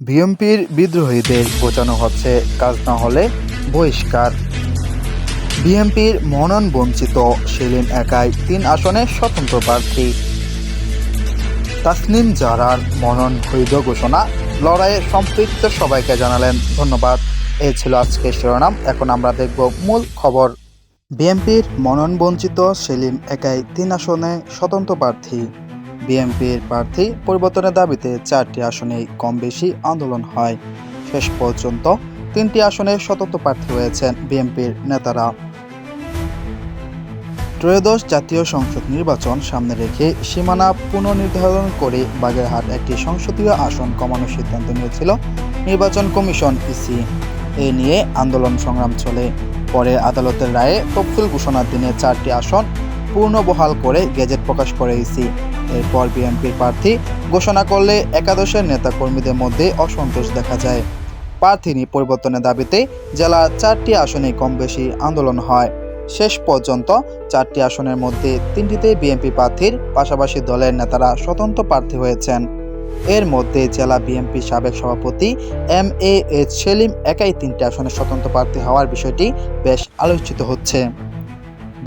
বিএনপির বিদ্রোহীদের বোঝানো হচ্ছে কাজ না হলে বহিষ্কার। বিএনপির মনোনয়ন বঞ্চিত সেলিম একাই ৩ আসনে স্বতন্ত্র প্রার্থী। তাসনিম জারার মনোনয়ন বৈধ ঘোষণা, লড়াইয়ে সম্পৃক্ত সবাইকে জানালেন ধন্যবাদ। এই ছিল আজকের শিরোনাম। এখন আমরা দেখব মূল খবর। বিএনপির মনোনয়ন বঞ্চিত সেলিম একাই ৩ আসনে স্বতন্ত্র প্রার্থী। বিএনপির প্রার্থী পরিবর্তনের দাবিতে 4টি আসনেই কম বেশি আন্দোলন হয়। শেষ পর্যন্ত 3টি আসনে স্বতন্ত্র প্রার্থী হয়েছেন বিএনপির নেতারা। ত্রয়োদশ জাতীয় সংসদ নির্বাচন সামনে রেখে সীমানা পুনর্নির্ধারণ করে বাগেরহাট একটি সংসদীয় আসন কমানোর সিদ্ধান্ত নিয়েছিল নির্বাচন কমিশন ইসি। এ নিয়ে আন্দোলন সংগ্রাম চলে। পরে আদালতের রায়ে তফসিল ঘোষণার দিনে 4টি আসন পুনর্বহাল করে গেজেট প্রকাশ করে ইসি। এরপর বিএনপির প্রার্থী ঘোষণা করলে একাদশের নেতাকর্মীদের মধ্যে অসন্তোষ দেখা যায়। প্রার্থী পরিবর্তনের দাবিতে জেলার 4টি আসনে কম বেশি আন্দোলন হয়। শেষ পর্যন্ত 4টি আসনের মধ্যে 3টিতে বিএনপি প্রার্থীর পাশাপাশি দলের নেতারা স্বতন্ত্র প্রার্থী হয়েছেন। এর মধ্যে জেলা বিএনপির সাবেক সভাপতি এম.এ.এইচ সেলিম একাই 3টি আসনে স্বতন্ত্র প্রার্থী হওয়ার বিষয়টি বেশ আলোচিত হচ্ছে।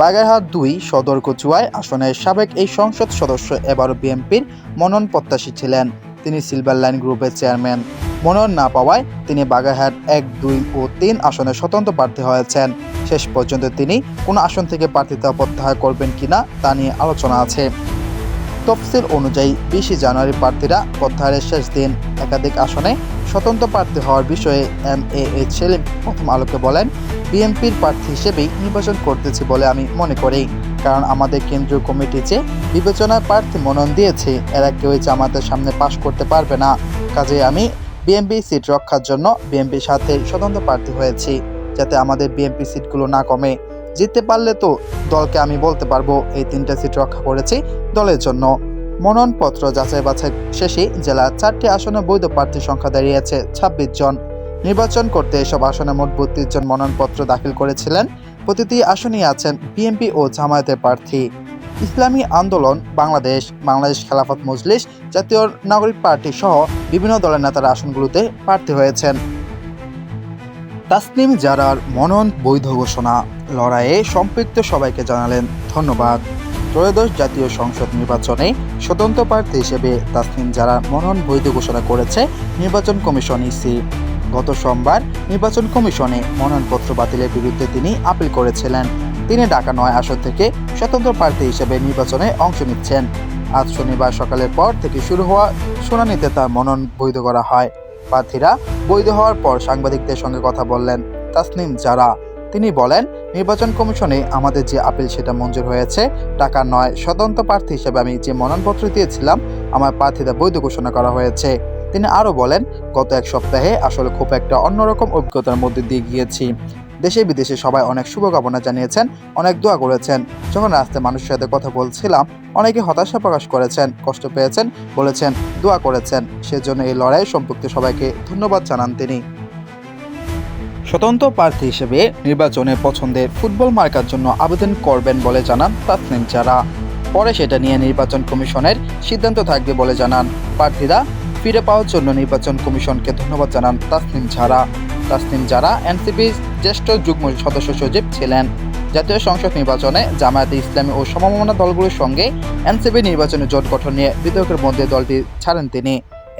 বাগেরহাট 2 সদর কচুয়ায় আসনের সাবেক এই সংসদ সদস্য এবারও বিএনপির মনোনয়ন প্রত্যাশী ছিলেন। তিনি সিলভার লাইন গ্রুপের চেয়ারম্যান। মনোনয়ন না পাওয়ায় তিনি বাগেরহাট 1, 2 ও 3 আসনে স্বতন্ত্র প্রার্থী হয়েছেন। শেষ পর্যন্ত তিনি কোন আসন থেকে প্রার্থিতা প্রত্যাহার করবেন কিনা তা নিয়ে আলোচনা আছে। তফসিল অনুযায়ী 20 জানুয়ারি প্রার্থীরা প্রত্যাহারের শেষ দিন। একাধিক আসনে স্বতন্ত্র প্রার্থী হওয়ার বিষয়ে এম.এ.এইচ সেলিম প্রথম আলোকে বলেন, বিএনপির প্রার্থী হিসেবেই নির্বাচন করতেছি বলে আমি মনে করি। কারণ আমাদের কেন্দ্রীয় কমিটি যে বিবেচনায় প্রার্থী মনোনয়ন দিয়েছে, এরা কেউই জামাতের সামনে পাশ করতে পারবে না। কাজে আমি বিএনপি সিট রক্ষার জন্য বিএনপির সাথে স্বতন্ত্র প্রার্থী হয়েছি, যাতে আমাদের বিএনপি সিটগুলো না কমে। জিততে পারলে তো দলকে আমি বলতে পারবো এই 3টা সিট রক্ষা করেছি দলের জন্য। মনোনয়নপত্র যাচাই বাছাই শেষে জেলার 4টি আসনে বৈধ প্রার্থীর সংখ্যা দাঁড়িয়েছে 26 জন। নির্বাচন করতে এসব আসনে মোট 32 জন মনোনয়নপত্র দাখিল করেছিলেন। প্রতিটি আসনেই আছেন বিএনপি ও জামায়াতের প্রার্থী। ইসলামী আন্দোলন বাংলাদেশ, বাংলাদেশ খেলাফত মজলিস, জাতীয় নাগরিক পার্টি সহ বিভিন্ন দলের নেতারা আসনগুলোতে প্রার্থী হয়েছেন। তাসনিম জারার মনোনয়ন বৈধ ঘোষণা, লড়াইয়ে সম্পৃক্ত সবাইকে জানালেন ধন্যবাদ। ত্রয়োদশ জাতীয় সংসদ নির্বাচনে স্বতন্ত্র প্রার্থী হিসেবে তাসনিম জারার মনোনয়ন বৈধ ঘোষণা করেছে নির্বাচন কমিশন ইসি। গত সোমবার নির্বাচন কমিশনে মনোনয়নপত্র বাতিলের বিরুদ্ধে তিনি আপিল করেছিলেন। তিনি ঢাকা 9 আসন থেকে স্বতন্ত্র প্রার্থী হিসেবে নির্বাচনে অংশ নিচ্ছেন। আজ শনিবার সকালের পর থেকে শুরু হওয়া শুনানিতে তার মনোনয়ন বৈধ করা হয়। প্রার্থীরা বৈধ হওয়ার পর সাংবাদিকদের সঙ্গে কথা বললেন তাসনিম জারা। তিনি বলেন, নির্বাচন কমিশনে আমাদের যে আপিল সেটা মঞ্জুর হয়েছে। ঢাকা 9 স্বতন্ত্র প্রার্থী হিসেবে আমি যে মনোনয়নপত্র দিয়েছিলাম, আমার প্রার্থীতা বৈধ ঘোষণা করা হয়েছে। তিনি আরও বলেন, গত 1 সপ্তাহে আসলে খুব একটা অন্যরকম অভিজ্ঞতার মধ্যে দিয়ে গিয়েছি। দেশে বিদেশে সবাই অনেক শুভকামনা জানিয়েছেন, অনেক দোয়া করেছেন। যখন রাস্তায় মানুষের সাথে কথা বলছিলাম, অনেকে হতাশা প্রকাশ করেছেন, কষ্ট পেয়েছেন, বলেছেন, দোয়া করেছেন। সেজন্য এই লড়াই সম্পৃক্ত সবাইকে ধন্যবাদ জানান তিনি। স্বতন্ত্র প্রার্থী হিসেবে নির্বাচনে পছন্দের ফুটবল মার্কার জন্য আবেদন করবেন বলে জানান তাসনিম জারা। পরে সেটা নিয়ে নির্বাচন কমিশনের সিদ্ধান্ত থাকবে বলে জানান। প্রার্থীরা ফিরে পাওয়ার জন্য নির্বাচন কমিশনকে ধন্যবাদ জানান তাসনিম জারা। তাসনিম জারা এনসিপির জ্যেষ্ঠ যুগ্ম সদস্য সচিব ছিলেন। জাতীয় সংসদ নির্বাচনে জামায়াতে ইসলামী ও সমমনা দলগুলোর সঙ্গে এনসিপি নির্বাচনী জোট গঠন নিয়ে বিতর্কের মধ্যে দলটি ছাড়েন তিনি।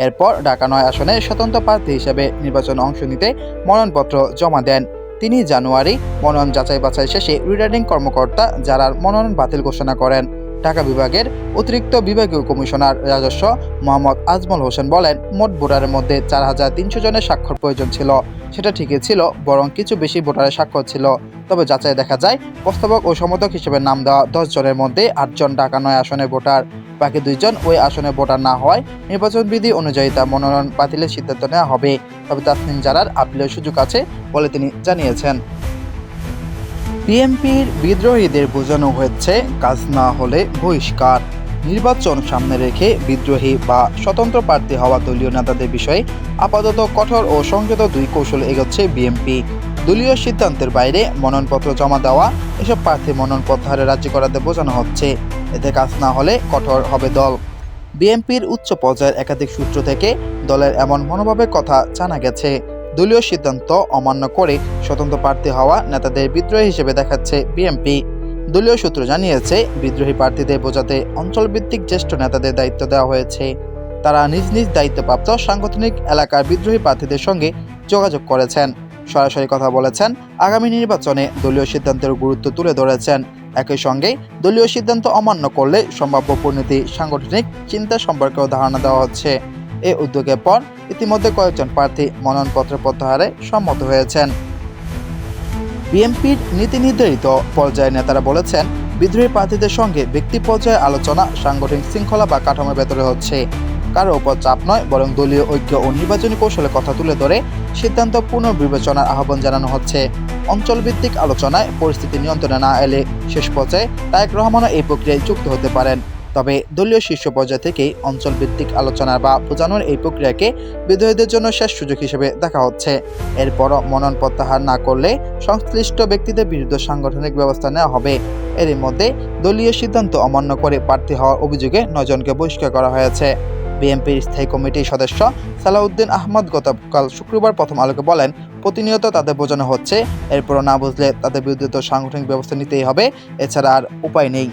এরপর ঢাকা 9 আসনে স্বতন্ত্র প্রার্থী হিসেবে নির্বাচনে অংশ নিতে মনোনয়নপত্র জমা দেন। তিনি জানুয়ারি মনোনয়ন যাচাই বাছাই শেষে রিটার্নিং কর্মকর্তা জারার মনোনয়ন বাতিল ঘোষণা করেন। ঢাকা বিভাগের অতিরিক্ত বিভাগীয় কমিশনার রাজস্ব মোহাম্মদ আজমল হোসেন বলেন, মোট ভোটারের মধ্যে 4300 জনের স্বাক্ষর প্রয়োজন ছিল। সেটা ঠিকই ছিল, বরং কিছু বেশি ভোটারের স্বাক্ষর ছিল। তবে যাচাই দেখা যায়, প্রস্তাবক ও সমর্থক হিসেবে নাম দেওয়া 10 জনের মধ্যে 8 জন ঢাকা 9 আসনের ভোটার। বাকি 2 জন ওই আসনে ভোটার না হওয়ায় নির্বাচন বিধি অনুযায়ী তার মনোনয়ন বাতিলের সিদ্ধান্ত নেওয়া হবে। তবে তাসনিম জারার আপিলের সুযোগ আছে বলে তিনি জানিয়েছেন। বিএনপির বিদ্রোহীদের বোঝানো হচ্ছে কাজ না হলে বহিষ্কার। নির্বাচন সামনে রেখে বিদ্রোহী বা স্বতন্ত্র প্রার্থী হওয়া দলীয় নেতাদের বিষয়ে আপাতত কঠোর ও সংযত 2 কৌশলে এগোচ্ছে বিএনপি। দলীয় সিদ্ধান্তের বাইরে মনোনয়নপত্র জমা দেওয়া, এসব প্রার্থী মনোনয়ন প্রত্যাহারে রাজি করাতে বোঝানো হচ্ছে। এতে কাজ না হলে কঠোর হবে দল। বিএনপির উচ্চ পর্যায়ের একাধিক সূত্র থেকে দলের এমন মনোভাবের কথা জানা গেছে। দলীয় সিদ্ধান্ত অমান্য করে স্বতন্ত্র প্রার্থী হওয়া নেতাদের বিদ্রোহী হিসেবে দেখাচ্ছে বিএনপি। দলীয় সূত্র জানিয়েছে, বিদ্রোহী প্রার্থীদের বোঝাতে অঞ্চলভিত্তিক জ্যেষ্ঠ নেতাদের দায়িত্ব দেওয়া হয়েছে। তারা নিজ নিজ দায়িত্বপ্রাপ্ত সাংগঠনিক এলাকার বিদ্রোহী প্রার্থীদের সঙ্গে যোগাযোগ করেছেন, সরাসরি কথা বলেছেন, আগামী নির্বাচনে দলীয় সিদ্ধান্তের গুরুত্ব তুলে ধরেছেন। একই সঙ্গে দলীয় সিদ্ধান্ত অমান্য করলে সম্ভাব্য পরিণতি সাংগঠনিক চিন্তা সম্পর্কেও ধারণা দেওয়া হচ্ছে। এই উদ্যোগের পর ইতিমধ্যে কয়েকজন প্রার্থী মনোনয়নপত্র প্রত্যাহারে সম্মত হয়েছেন। বিএনপির নীতি নির্ধারিত পর্যায়ের নেতারা বলেছেন, বিদ্রোহী প্রার্থীদের সঙ্গে ব্যক্তি পর্যায়ে আলোচনা সাংগঠনিক শৃঙ্খলা বা কাঠামোর ভেতরে হচ্ছে। কারো উপর চাপ নয়, বরং দলীয় ঐক্য ও নির্বাচনী কৌশলের কথা তুলে ধরে সিদ্ধান্ত পুনর্বিবেচনার আহ্বান জানানো হচ্ছে। অঞ্চলভিত্তিক আলোচনায় পরিস্থিতি নিয়ন্ত্রণে না এলে শেষ পর্যায়ে তারেক রহমানও এই প্রক্রিয়ায় যুক্ত হতে পারেন। তবে দলীয় শীর্ষ পর্যায় থেকেই অঞ্চলভিত্তিক আলোচনা বা বোঝানোর এই প্রক্রিয়াকে বিদ্রোহীদের জন্য শেষ সুযোগ হিসেবে দেখা হচ্ছে। এরপরও মনোনয়ন প্রত্যাহার না করলে সংশ্লিষ্ট ব্যক্তিদের বিরুদ্ধে সাংগঠনিক ব্যবস্থা নেওয়া হবে। এরই মধ্যে দলীয় সিদ্ধান্ত অমান্য করে প্রার্থী হওয়ার অভিযোগে 9 জনকে বহিষ্কার করা হয়েছে। বিএনপির স্থায়ী কমিটির সদস্য সালাউদ্দিন আহমদ গতকাল শুক্রবার প্রথম আলোকে বলেন, প্রতিনিয়ত তাদের বোঝানো হচ্ছে, এরপরও না বুঝলে তাদের বিরুদ্ধে তো সাংগঠনিক ব্যবস্থা নিতেই হবে, এছাড়া আর উপায় নেই।